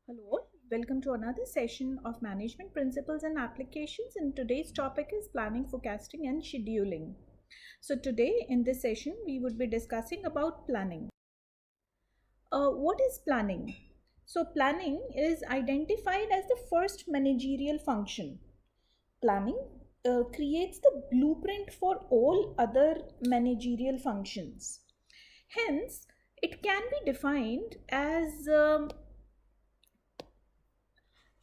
Hello, welcome to another session of Management Principles and Applications. And today's topic is planning, forecasting, and scheduling. So, today in this session, we would be discussing about planning. What is planning? So, planning is identified as the first managerial function. Planning creates the blueprint for all other managerial functions. Hence, it can be defined as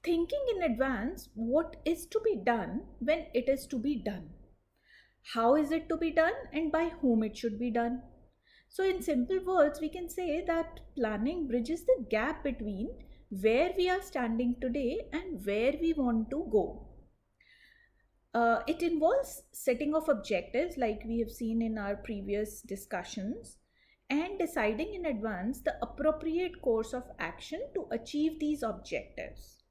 thinking in advance what is to be done when it is to be done. How is it to be done and by whom it should be done? So, in simple words, we can say that planning bridges the gap between where we are standing today and where we want to go. It involves setting of objectives, like we have seen in our previous discussions, and deciding in advance the appropriate course of action to achieve these objectives.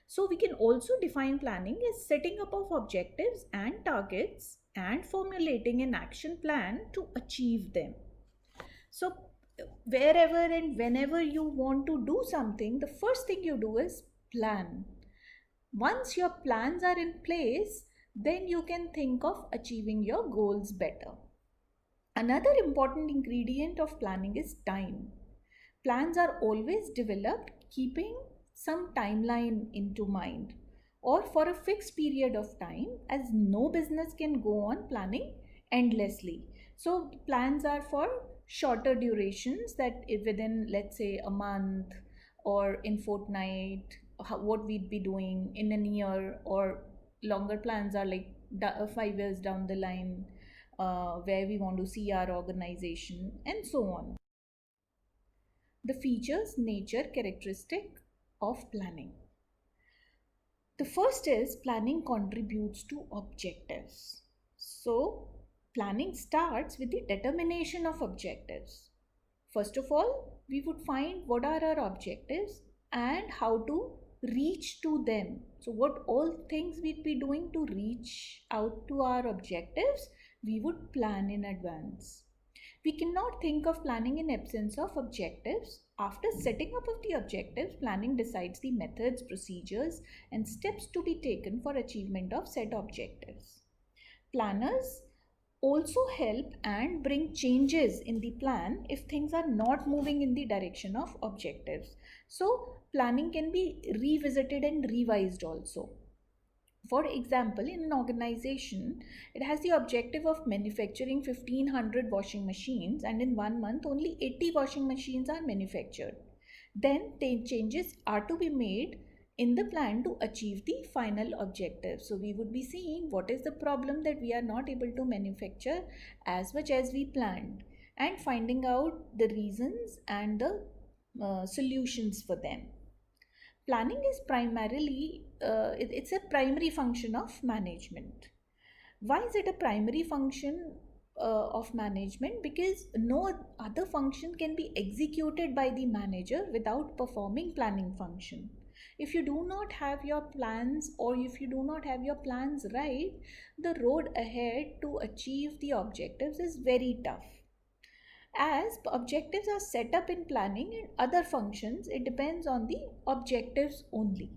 So, we can also define planning as setting up of objectives and targets and formulating an action plan to achieve them. So, wherever and whenever you want to do something, the first thing you do is plan. Once your plans are in place, then you can think of achieving your goals better. Another important ingredient of planning is time. Plans are always developed keeping some timeline into mind or for a fixed period of time, as no business can go on planning endlessly. So, plans are for shorter durations, that if within, let's say, a month or in fortnight, what we'd be doing in a year, or longer plans are like 5 years down the line, where we want to see our organization, and so on. The features, nature, characteristic of planning. The first is planning contributes to objectives. So, planning starts with the determination of objectives. First of all, we would find what are our objectives and how to reach to them. So, what all things we'd be doing to reach out to our objectives, we would plan in advance. We cannot think of planning in absence of objectives. After setting up of the objectives, planning decides the methods, procedures, and steps to be taken for achievement of said objectives. Planners also help and bring changes in the plan if things are not moving in the direction of objectives. So, planning can be revisited and revised also. For example, in an organization, it has the objective of manufacturing 1500 washing machines, and in 1 month, only 80 washing machines are manufactured. Then, changes are to be made in the plan to achieve the final objective. So, we would be seeing what is the problem that we are not able to manufacture as much as we planned, and finding out the reasons and the solutions for them. Planning is primarily it's a primary function of management. Why is it a primary function of management? Because no other function can be executed by the manager without performing planning function. If you do not have your plans, or if you do not have your plans right, the road ahead to achieve the objectives is very tough. As objectives are set up in planning and other functions, it depends on the objectives only.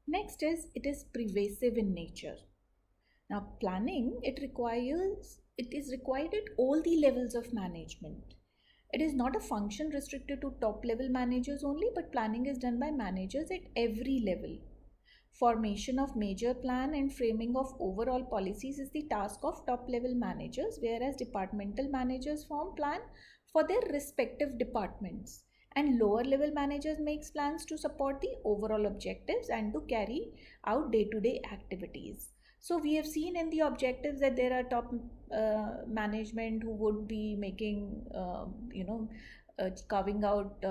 Next is, it is pervasive in nature. Now, planning, it is required at all the levels of management. It is not a function restricted to top level managers only, but planning is done by managers at every level. Formation of major plan and framing of overall policies is the task of top level managers, whereas departmental managers form plan for their respective departments, and lower level managers makes plans to support the overall objectives and to carry out day to day activities. So we have seen in the objectives that there are top management who would be making carving out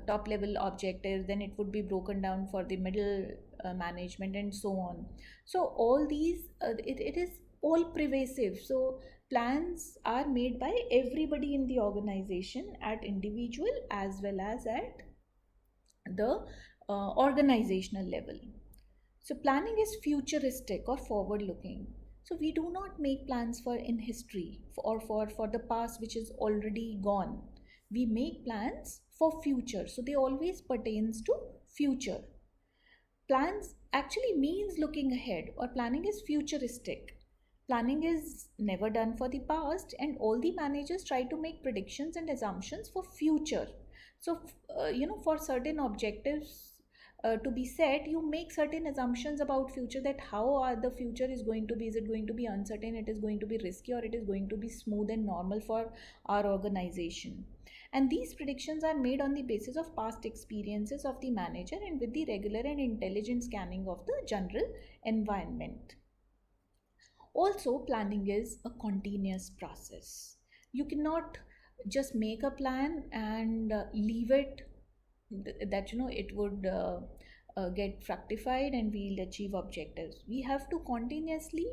top level objectives, then it would be broken down for the middle management, and so on. So all these it is all pervasive. So plans are made by everybody in the organization, at individual as well as at the organizational level. So planning is futuristic or forward looking. So we do not make plans for in history or for the past which is already gone. We make plans for future, so they always pertains to future. Plans actually means looking ahead, or planning is futuristic. Planning is never done for the past, and all the managers try to make predictions and assumptions for future. So, for certain objectives to be set, you make certain assumptions about future, that how are the future is going to be. Is it going to be uncertain? It is going to be risky, or it is going to be smooth and normal for our organization? And these predictions are made on the basis of past experiences of the manager and with the regular and intelligent scanning of the general environment. Also, planning is a continuous process. You cannot just make a plan and leave it that it would get fructified and we'll achieve objectives. We have to continuously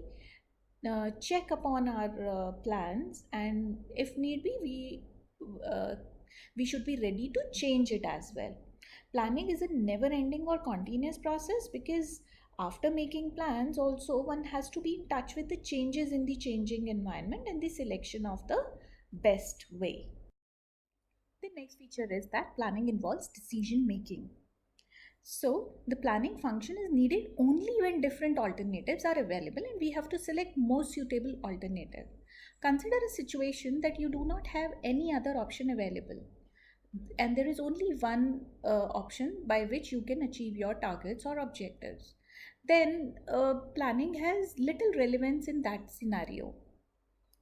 check upon our plans, and if need be, uh, we should be ready to change it as well. Planning is a never ending or continuous process, because after making plans also one has to be in touch with the changes in the changing environment and the selection of the best way. The next feature is that planning involves decision making. So, the planning function is needed only when different alternatives are available and we have to select most suitable alternative. Consider a situation that you do not have any other option available, and there is only one option by which you can achieve your targets or objectives. Then, planning has little relevance in that scenario.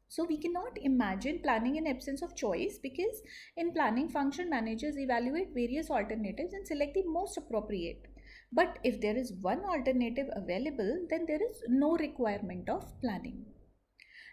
So we cannot imagine planning in absence of choice, because in planning function managers evaluate various alternatives and select the most appropriate. But if there is one alternative available, then there is no requirement of planning.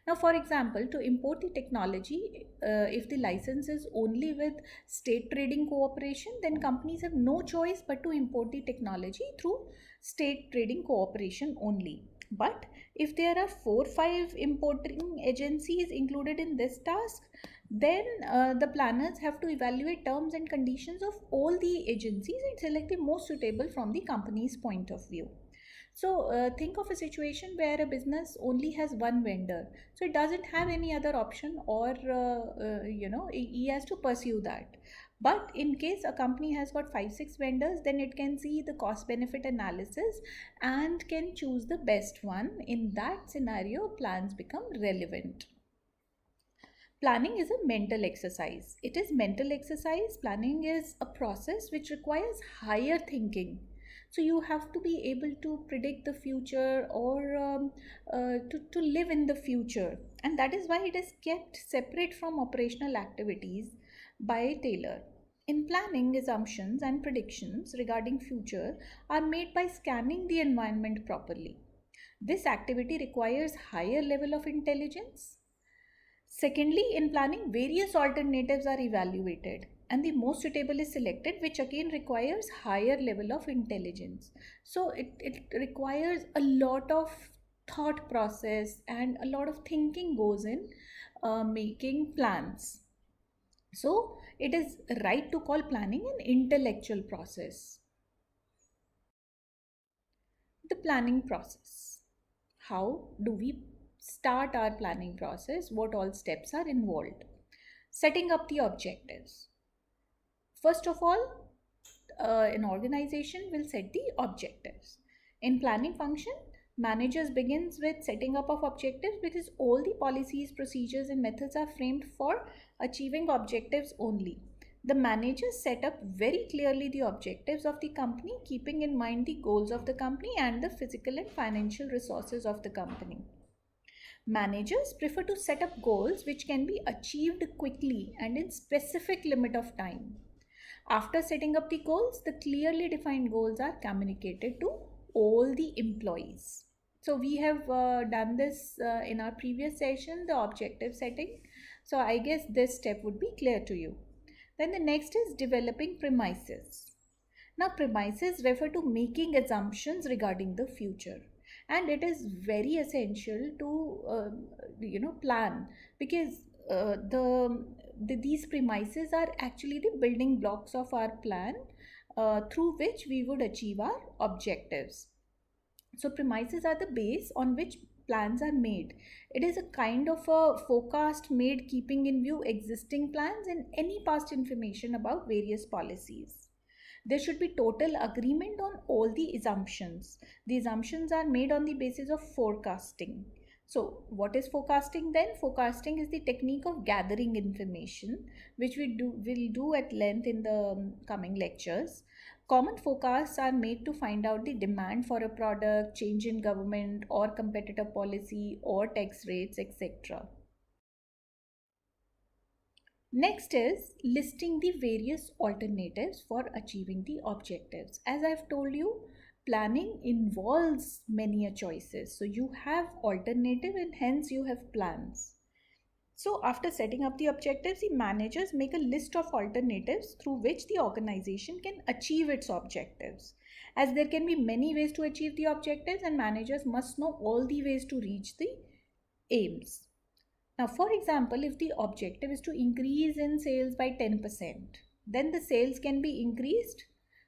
Now, for example, to import the technology, if the license is only with state trading cooperation, then companies have no choice but to import the technology through state trading cooperation only. But if there are 4 5 importing agencies included in this task, then the planners have to evaluate terms and conditions of all the agencies and select the most suitable from the company's point of view. So think of a situation where a business only has one vendor, so it doesn't have any other option, or he has to pursue that. But in case a company has got 5 6 vendors, then it can see the cost benefit analysis and can choose the best one. In that scenario, plans become relevant. Planning is a mental exercise. It is mental exercise. Planning is a process which requires higher thinking. So you have to be able to predict the future, or to live in the future. And that is why it is kept separate from operational activities by Taylor. In planning, assumptions and predictions regarding future are made by scanning the environment properly. This activity requires higher level of intelligence. Secondly, in planning, various alternatives are evaluated and the most suitable is selected, which again requires higher level of intelligence. So it requires a lot of thought process, and a lot of thinking goes in making plans. So it is right to call planning an intellectual process. The planning process. How do we start our planning process? What all steps are involved? Setting up the objectives. First of all, an organization will set the objectives. In planning function, managers begins with setting up of objectives, because all the policies, procedures and methods are framed for achieving objectives only. The managers set up very clearly the objectives of the company, keeping in mind the goals of the company and the physical and financial resources of the company. Managers prefer to set up goals which can be achieved quickly and in specific limit of time. After setting up the goals, the clearly defined goals are communicated to all the employees. So we have done this in our previous session, the objective setting. So I guess this step would be clear to you. Then the next is developing premises. Now, premises refer to making assumptions regarding the future, and it is very essential to plan, because these premises are actually the building blocks of our plan, through which we would achieve our objectives. So premises are the base on which plans are made. It is a kind of a forecast made keeping in view existing plans and any past information about various policies. There should be total agreement on all the assumptions. The assumptions are made on the basis of forecasting. So, what is forecasting then? Forecasting is the technique of gathering information, which will do at length in the coming lectures. Common forecasts are made to find out the demand for a product, change in government or competitor policy or tax rates, etc. Next is listing the various alternatives for achieving the objectives. As I've told you, planning involves many choices. So you have alternative and hence you have plans. So after setting up the objectives, the managers make a list of alternatives through which the organization can achieve its objectives. As there can be many ways to achieve the objectives and managers must know all the ways to reach the aims. Now, for example, if the objective is to increase in sales by 10%, then the sales can be increased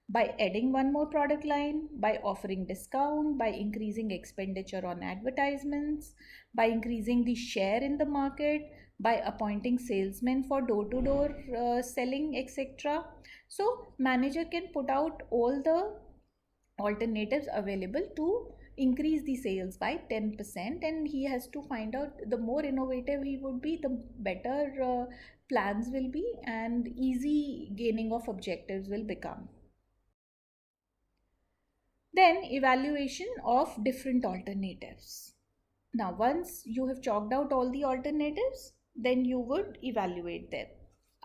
by adding one more product line, by offering discount, by increasing expenditure on advertisements, by increasing the share in the market, by appointing salesmen for door-to-door selling, etc. So, manager can put out all the alternatives available to increase the sales by 10%, and he has to find out the more innovative he would be, the better plans will be and easy gaining of objectives will become. Then evaluation of different alternatives. Now once you have chalked out all the alternatives, then you would evaluate them.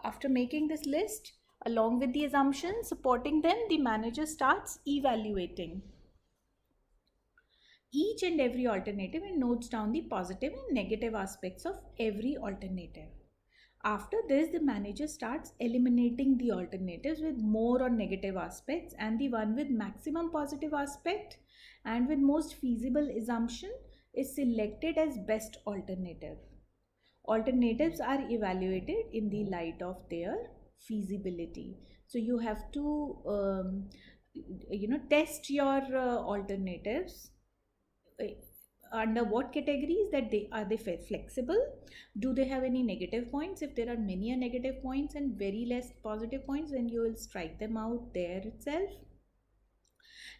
After making this list along with the assumptions supporting them, the manager starts evaluating each and every alternative and notes down the positive and negative aspects of every alternative. After this, the manager starts eliminating the alternatives with more or negative aspects, and the one with maximum positive aspect and with most feasible assumption is selected as best alternative. Alternatives are evaluated in the light of their feasibility. So you have to test your alternatives under what categories, that they are they flexible, do they have any negative points? If there are many negative points and very less positive points, then you will strike them out there itself,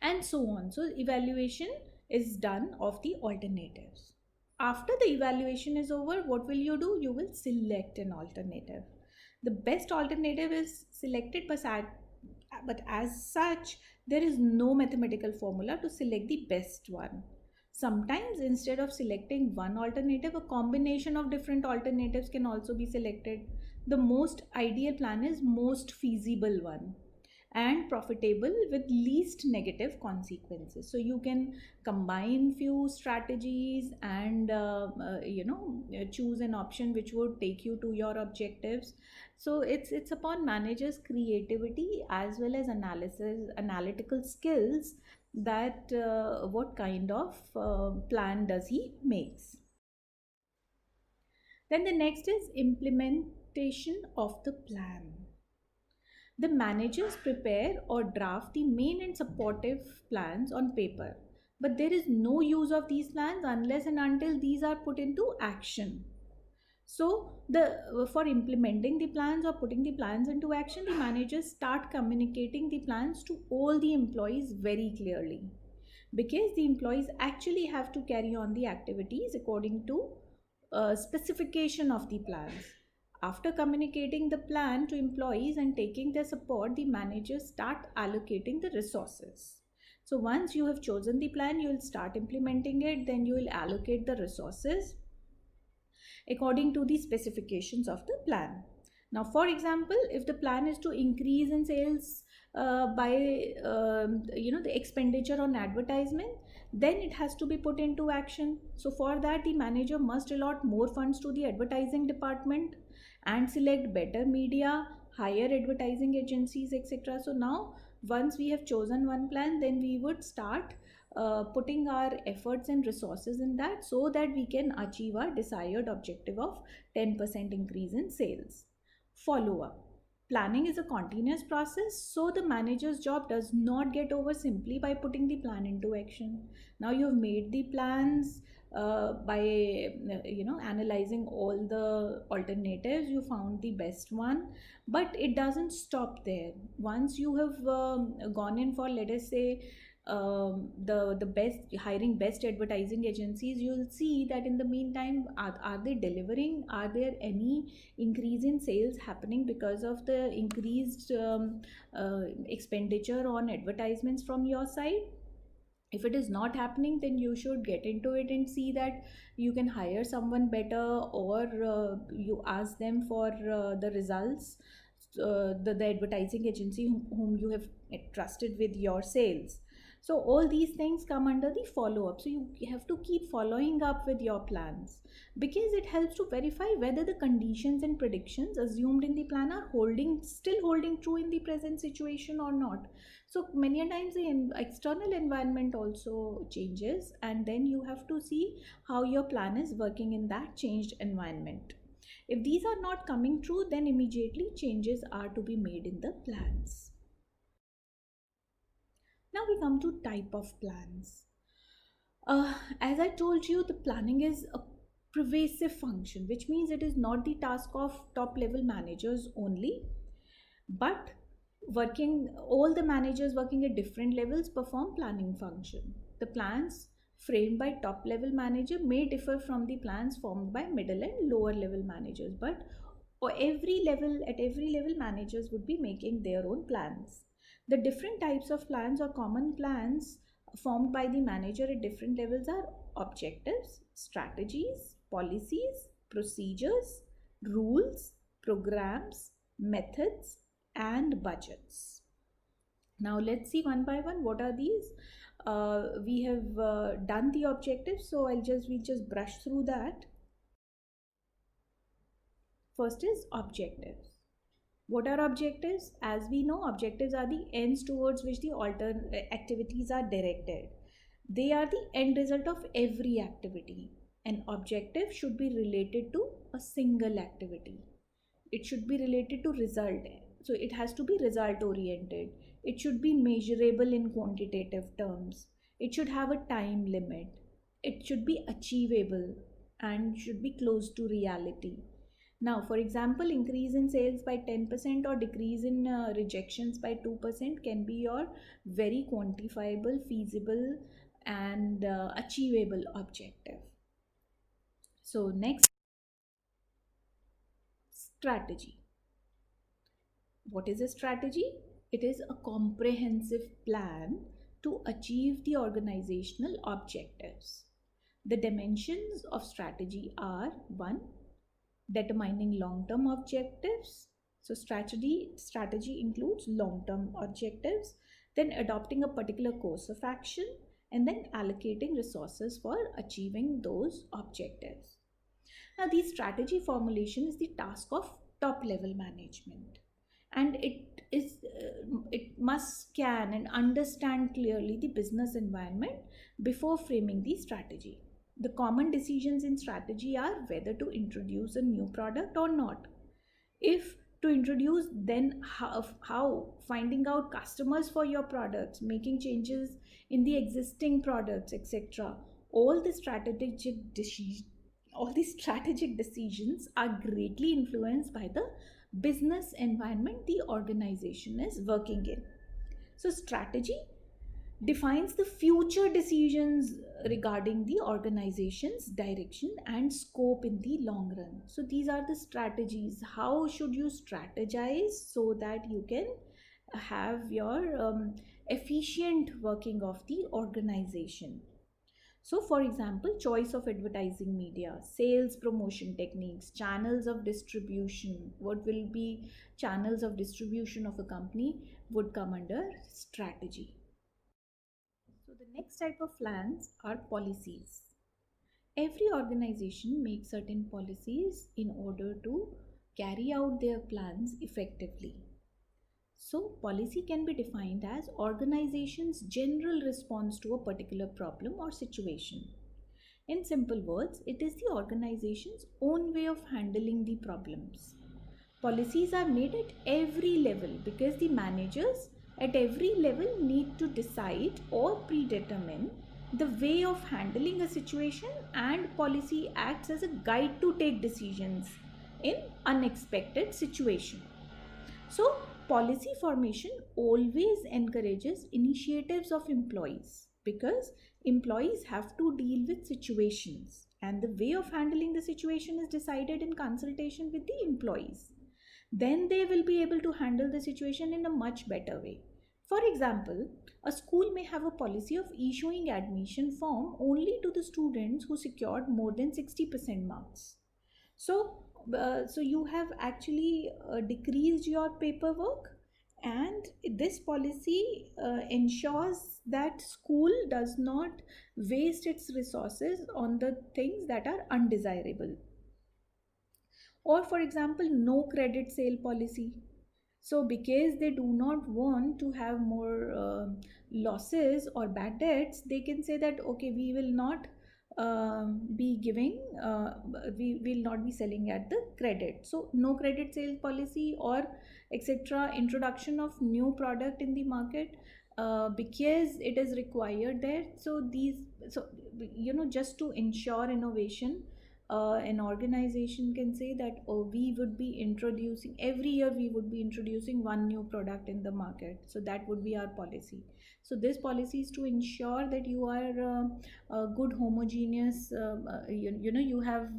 and so on. So evaluation is done of the alternatives. After the evaluation is over, what will you do? You will select an alternative. The best alternative is selected, but as such there is no mathematical formula to select the best one. Sometimes instead of selecting one alternative, a combination of different alternatives can also be selected. The most ideal plan is most feasible one and profitable with least negative consequences. So you can combine few strategies and choose an option which would take you to your objectives. So it's upon managers' creativity as well as analytical skills that what kind of plan does he makes. Then the next is implementation of the plan. The managers prepare or draft the main and supportive plans on paper, but there is no use of these plans unless and until these are put into action. So the for implementing the plans or putting the plans into action, the managers start communicating the plans to all the employees very clearly, because the employees actually have to carry on the activities according to specification of the plans. After communicating the plan to employees and taking their support, the managers start allocating the resources. So once you have chosen the plan, you will start implementing it, then you will allocate the resources according to the specifications of the plan. Now, for example, if the plan is to increase in sales by the expenditure on advertisement, then it has to be put into action. So for that, the manager must allot more funds to the advertising department and select better media, hire advertising agencies, etc. So now once we have chosen one plan, then we would start putting our efforts and resources in that, so that we can achieve our desired objective of 10% increase in sales. Follow up. Planning is a continuous process, so the manager's job does not get over simply by putting the plan into action. Now you've made the plans by analyzing all the alternatives, you found the best one, but it doesn't stop there. Once you have gone in for, let us say, the best, hiring best advertising agencies, you'll see that in the meantime, are they delivering? Are there any increase in sales happening because of the increased expenditure on advertisements from your side? If it is not happening, then you should get into it and see that you can hire someone better, or you ask them for the results, the advertising agency whom you have trusted with your sales. So all these things come under the follow up, so you have to keep following up with your plans, because it helps to verify whether the conditions and predictions assumed in the plan are still holding true in the present situation or not. So many a times the external environment also changes, and then you have to see how your plan is working in that changed environment. If these are not coming true, then immediately changes are to be made in the plans. Now we come to type of plans. As I told you, the planning is a pervasive function, which means it is not the task of top level managers only, but working all the managers working at different levels perform planning function. The plans framed by top level manager may differ from the plans formed by middle and lower level managers, but at every level managers would be making their own plans. The different types of plans or common plans formed by the manager at different levels are objectives, strategies, policies, procedures, rules, programs, methods, and budgets. Now let's see one by one what are these. We have done the objectives, so we'll just brush through that. First is objectives. What are objectives? As we know, objectives are the ends towards which the activities are directed. They are the end result of every activity. An objective should be related to a single activity. It should be related to result. So it has to be result oriented. It should be measurable in quantitative terms. It should have a time limit. It should be achievable and should be close to reality. Now, for example, increase in sales by 10% or decrease in rejections by 2% can be your very quantifiable, feasible, and achievable objective. So, next, strategy. What is a strategy? It is a comprehensive plan to achieve the organizational objectives. The dimensions of strategy are: one, determining long-term objectives. So strategy includes long-term objectives, then adopting a particular course of action, and then allocating resources for achieving those objectives. Now, the strategy formulation is the task of top level management, and it must scan and understand clearly the business environment before framing the strategy. The common decisions in strategy are whether to introduce a new product or not. If to introduce, then how finding out customers for your products, making changes in the existing products, etc. All the strategic decisions are greatly influenced by the business environment the organization is working in. So strategy defines the future decisions regarding the organization's direction and scope in the long run. So these are the strategies. How should you strategize so that you can have your efficient working of the organization? So, for example, choice of advertising media, sales promotion techniques, channels of distribution. What will be channels of distribution of a company would come under strategy. So, the next type of plans are policies. Every organization makes certain policies in order to carry out their plans effectively. So, policy can be defined as organization's general response to a particular problem or situation. In simple words, it is the organization's own way of handling the problems. Policies are made at every level because the managers at every level need to decide or predetermine the way of handling a situation, and policy acts as a guide to take decisions in unexpected situation. So, policy formation always encourages initiatives of employees because employees have to deal with situations, and the way of handling the situation is decided in consultation with the employees. Then they will be able to handle the situation in a much better way. For example, a school may have a policy of issuing admission form only to the students who secured more than 60% marks. So you have actually decreased your paperwork, and this policy ensures that school does not waste its resources on the things that are undesirable. Or, for example, no credit sale policy. So, because they do not want to have more losses or bad debts, they can say that okay, we will not be giving, we will not be selling at the credit. So, no credit sale policy or etc. Introduction of new product in the market because it is required there. So just to ensure innovation, an organization can say that, oh, we would be introducing every year, we would be introducing one new product in the market, so that would be our policy. So this policy is to ensure that you are a good homogeneous, you have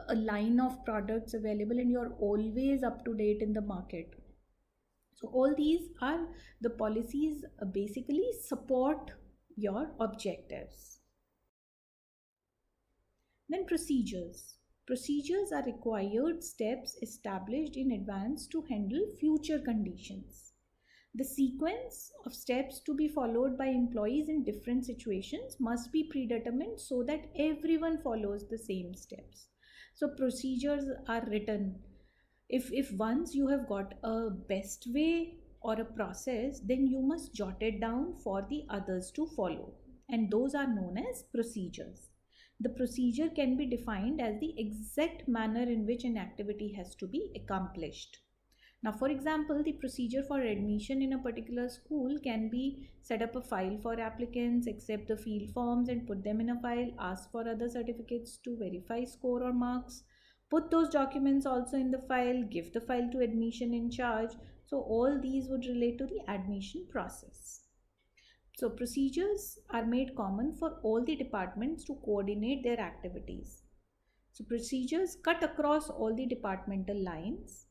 a line of products available and you're always up to date in the market. So all these are the policies basically support your objectives. Then procedures. Procedures are required steps established in advance to handle future conditions. The sequence of steps to be followed by employees in different situations must be predetermined so that everyone follows the same steps. So procedures are written. If once you have got a best way or a process, then you must jot it down for the others to follow. And those are known as procedures. The procedure can be defined as the exact manner in which an activity has to be accomplished. Now, for example, the procedure for admission in a particular school can be set up a file for applicants, accept the field forms and put them in a file, ask for other certificates to verify score or marks, put those documents also in the file, give the file to admission in charge. So, all these would relate to the admission process. So, procedures are made common for all the departments to coordinate their activities. So, procedures cut across all the departmental lines.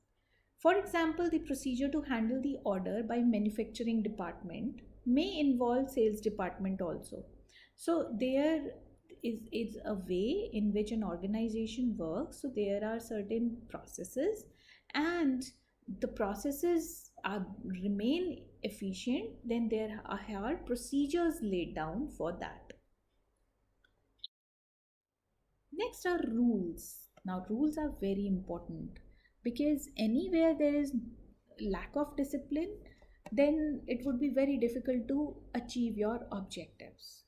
For example, the procedure to handle the order by manufacturing department may involve sales department also. So, there is a way in which an organization works. So, there are certain processes, and the processes remain efficient, then there are procedures laid down for that. Next are rules. Now, rules are very important because anywhere there is lack of discipline, then it would be very difficult to achieve your objectives.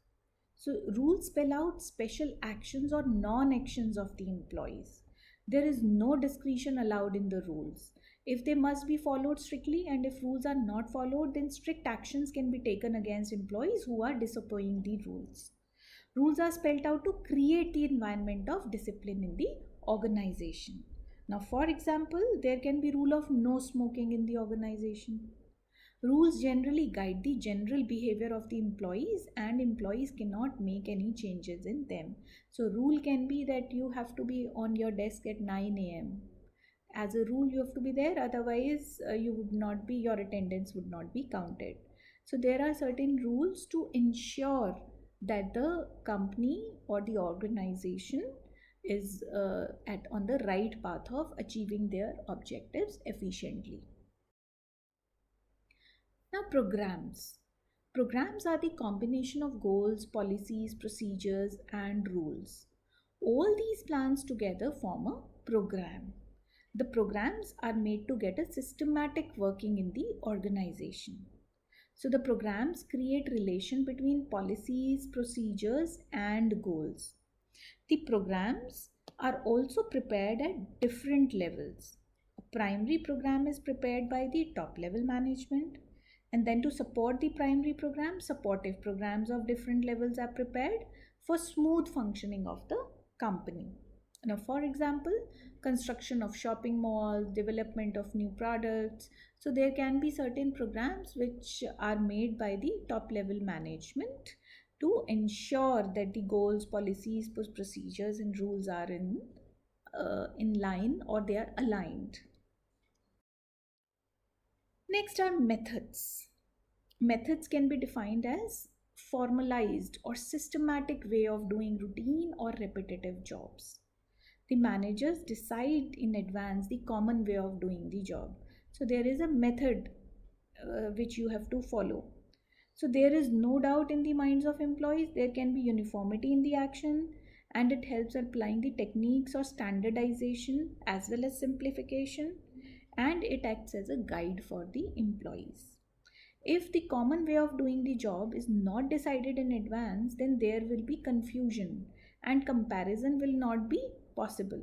So, rules spell out special actions or non actions of the employees. There is no discretion allowed in the rules. If they must be followed strictly, and if rules are not followed, then strict actions can be taken against employees who are disobeying the rules. Rules are spelled out to create the environment of discipline in the organization. Now, for example, there can be rule of no smoking in the organization. Rules generally guide the general behavior of the employees, and employees cannot make any changes in them. So, rule can be that you have to be on your desk at 9 a.m. As a rule, you have to be there, otherwise, you would not be, your attendance would not be counted. So, there are certain rules to ensure that the company or the organization is on the right path of achieving their objectives efficiently. Now, programs. Programs are the combination of goals, policies, procedures, and rules. All these plans together form a program. The programs are made to get a systematic working in the organization. So the programs create relation between policies, procedures, and goals. The programs are also prepared at different levels. A primary program is prepared by the top level management, and then to support the primary program, supportive programs of different levels are prepared for smooth functioning of the company. Now, for example, construction of shopping malls, development of new products. So, there can be certain programs which are made by the top level management to ensure that the goals, policies, procedures, and rules are in line, or they are aligned. Next are methods. Methods can be defined as formalized or systematic way of doing routine or repetitive jobs. The managers decide in advance the common way of doing the job. So there is a method which you have to follow. So there is no doubt in the minds of employees, there can be uniformity in the action, and it helps applying the techniques or standardization as well as simplification, and it acts as a guide for the employees. If the common way of doing the job is not decided in advance, then there will be confusion and comparison will not be possible.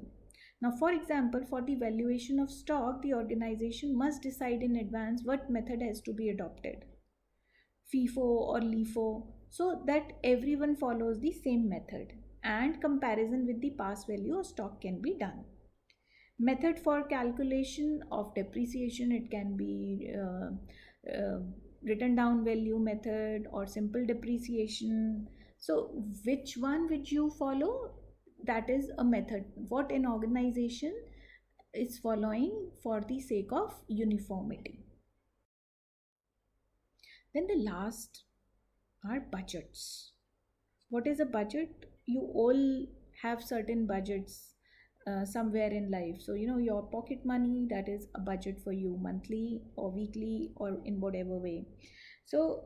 Now, for example, for the valuation of stock, the organization must decide in advance what method has to be adopted, FIFO or LIFO, so that everyone follows the same method and comparison with the past value of stock can be done. Method for calculation of depreciation, it can be uh, written down value method or simple depreciation. So which one would you follow? That is a method what an organization is following for the sake of uniformity. Then the last are budgets. What is a budget? You all have certain budgets somewhere in life. So, your pocket money, that is a budget for you, monthly or weekly or in whatever way. So,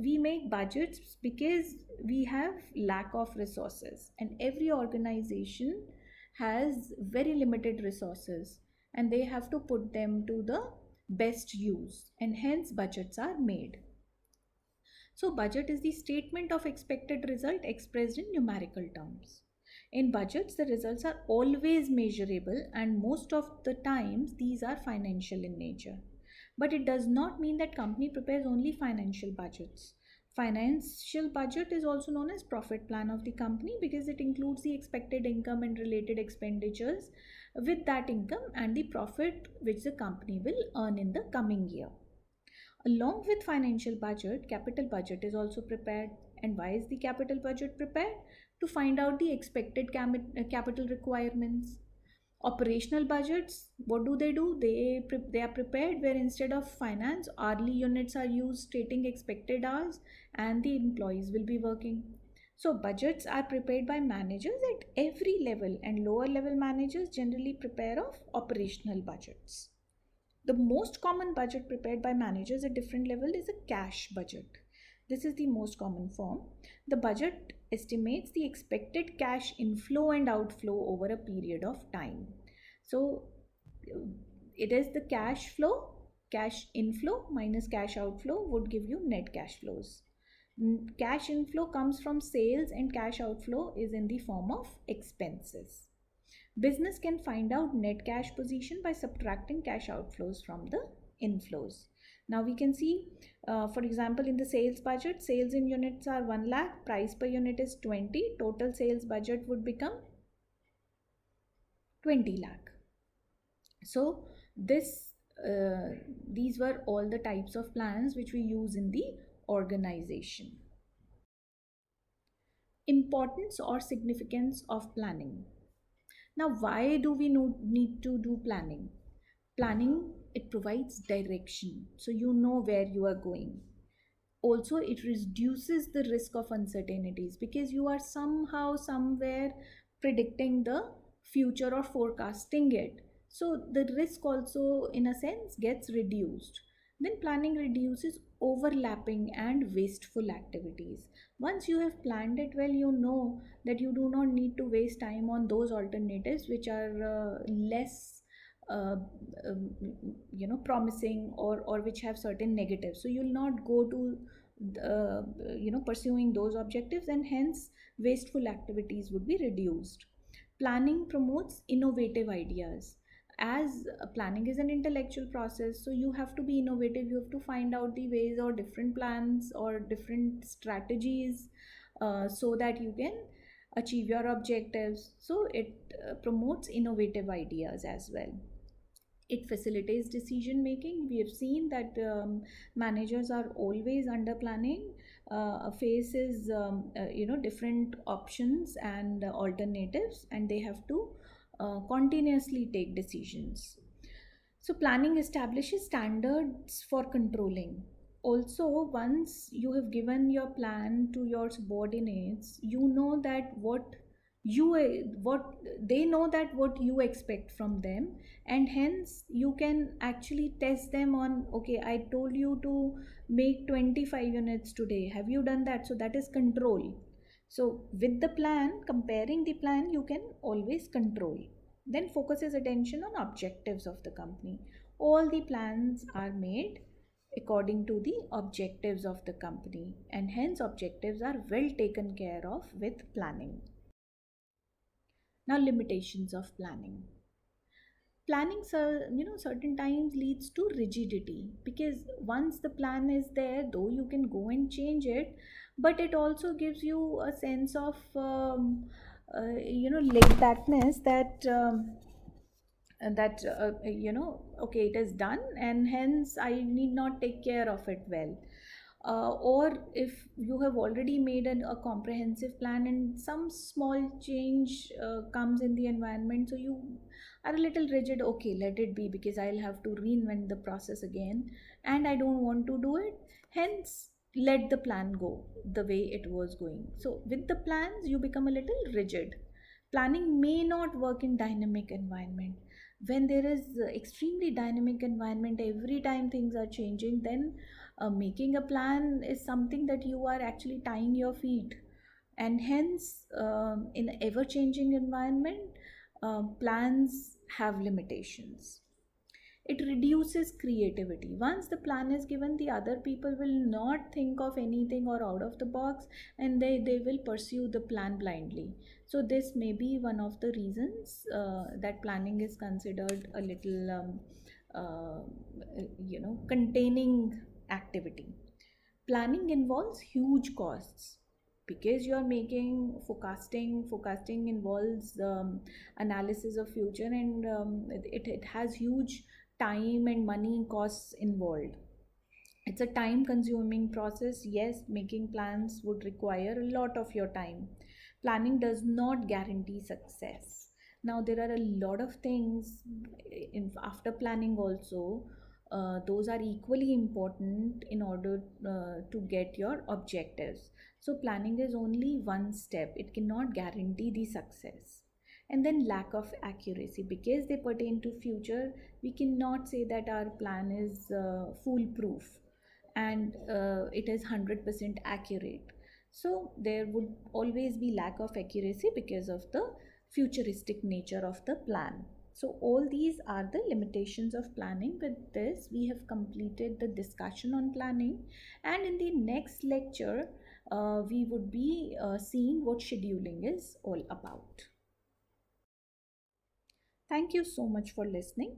we make budgets because we have lack of resources, and every organization has very limited resources and they have to put them to the best use, and hence budgets are made. So, budget is the statement of expected result expressed in numerical terms. In budgets, the results are always measurable, and most of the times these are financial in nature. But it does not mean that company prepares only financial budgets. Financial budget is also known as profit plan of the company because it includes the expected income and related expenditures with that income and the profit which the company will earn in the coming year. Along with financial budget, capital budget is also prepared. And why is the capital budget prepared? To find out the expected capital requirements. Operational budgets, what do? They are prepared where instead of finance, hourly units are used stating expected hours and the employees will be working. So budgets are prepared by managers at every level, and lower level managers generally prepare of operational budgets. The most common budget prepared by managers at different level is a cash budget. This is the most common form. The budget estimates the expected cash inflow and outflow over a period of time. So it is the cash flow, cash inflow minus cash outflow would give you net cash flows. Cash inflow comes from sales and cash outflow is in the form of expenses. Business can find out net cash position by subtracting cash outflows from the inflows. Now we can see, for example, in the sales budget, sales in units are 1 lakh, price per unit is 20, total sales budget would become 20 lakh. So these were all the types of plans which we use in the organization. Importance or significance of planning. Now, why do we need to do planning? Planning, it provides direction, so you know where you are going. Also, it reduces the risk of uncertainties because you are somehow, somewhere predicting the future or forecasting it. So, the risk also, in a sense, gets reduced. Then, planning reduces overlapping and wasteful activities. Once you have planned it well, you know that you do not need to waste time on those alternatives which are less uh, promising, or which have certain negatives. So you'll not go to pursuing those objectives, and hence wasteful activities would be reduced. Planning promotes innovative ideas, as planning is an intellectual process, so you have to be innovative, you have to find out the ways or different plans or different strategies, so that you can achieve your objectives. So it promotes innovative ideas as well. It facilitates decision making. We have seen that managers are always under planning, faces different options and alternatives, and they have to continuously take decisions. So planning establishes standards for controlling. Also, once you have given your plan to your subordinates, you know that you what they know that what you expect from them, and hence you can actually test them on, okay, I told you to make 25 units today, have you done that? So that is control. So with the plan, comparing the plan, you can always control. Then focuses attention on objectives of the company. All the plans are made according to the objectives of the company, and hence objectives are well taken care of with planning. Now, limitations of planning. Planning, certain times leads to rigidity, because once the plan is there, though you can go and change it, but it also gives you a sense of laid backness, that okay, it is done, and hence I need not take care of it well. Or if you have already made a comprehensive plan and some small change comes in the environment, so you are a little rigid, okay, let it be, because I'll have to reinvent the process again and I don't want to do it, hence let the plan go the way it was going. So with the plans you become a little rigid. Planning may not work in dynamic environment. When there is extremely dynamic environment, every time things are changing, then making a plan is something that you are actually tying your feet. And hence, in ever changing environment, plans have limitations. It reduces creativity. Once the plan is given, the other people will not think of anything or out of the box, and they will pursue the plan blindly. So this may be one of the reasons that planning is considered a little containing activity. Planning involves huge costs, because you are making forecasting involves analysis of future, and it has huge time and money costs involved. It's a time consuming process. Yes, making plans would require a lot of your time. Planning does not guarantee success. Now there are a lot of things after planning also. Those are equally important in order to get your objectives. So planning is only one step, it cannot guarantee the success. And then lack of accuracy, because they pertain to future, we cannot say that our plan is foolproof and it is 100% accurate. So there would always be lack of accuracy because of the futuristic nature of the plan. So all these are the limitations of planning. With this we have completed the discussion on planning, and in the next lecture we would be seeing what scheduling is all about. Thank you so much for listening.